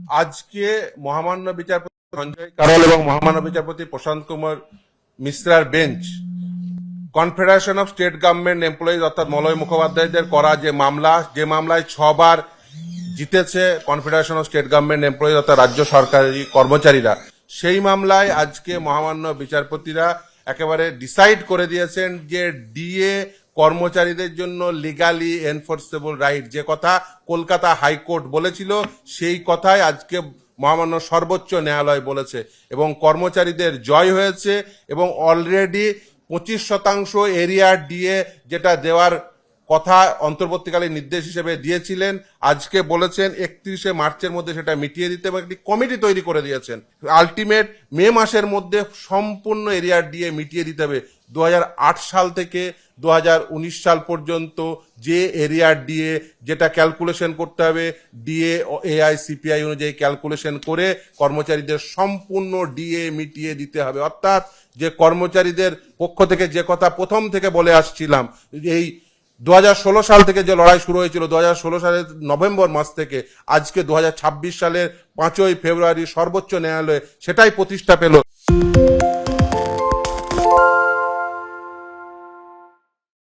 আজকে মহামান্য বিচারপতি সঞ্জয় কারোল এবং মহামান্য বিচারপতি প্রশান্ত কুমার মিশ্রার bench confederation of state government employees অর্থাৎ মলয় মুখোপাধ্যায়দের করা যে মামলায় 6 বার জিতেছে confederation of state government employees অর্থাৎ রাজ্য সরকারি কর্মচারীরা, সেই মামলায় আজকে মহামান্য বিচারপতিরা একেবারে ডিসাইড করে দিয়েছেন যে ডিএ কর্মচারীদের জন্য লিগালি এনফোর্সেবল রাইট, যে কথা কলকাতা হাইকোর্ট বলেছিল সেই কথাই আজকে মহামান্য সর্বোচ্চ ন্যায়ালয় বলেছে এবং কর্মচারীদের জয় হয়েছে এবং অলরেডি 25% এরিয়া ডিএ যেটা দেওয়ার কথা অন্তর্বর্তীকালীন নির্দেশ হিসেবে দিয়েছিলেন, আজকে বলেছেন 31শে মার্চের মধ্যে সেটা মিটিয়ে দিতে এবং একটি কমিটি তৈরি করে দিয়েছেন। আলটিমেট মে মাসের মধ্যে সম্পূর্ণ এরিয়া ডিএ মিটিয়ে দিতে হবে। 2008 সাল থেকে 2019 সাল পর্যন্ত যে এরিয়া ডিএ যেটা ক্যালকুলেশন করতে হবে ডিএ এআই সিপিআই অনুযায়ী ক্যালকুলেশন করে কর্মচারীদের সম্পূর্ণ ডিএ মিটিয়ে দিতে হবে। অর্থাৎ যে কর্মচারীদের পক্ষ থেকে যে কথা প্রথম থেকে বলে আসছিলাম, এই 2016 সাল থেকে যে লড়াই শুরু হয়েছিল 2016 সালের নভেম্বর মাস থেকে আজকে 2026 সালের 5ই ফেব্রুয়ারি সর্বোচ্চ ন্যায়ালয়ে সেটাই প্রতিষ্ঠা পেল।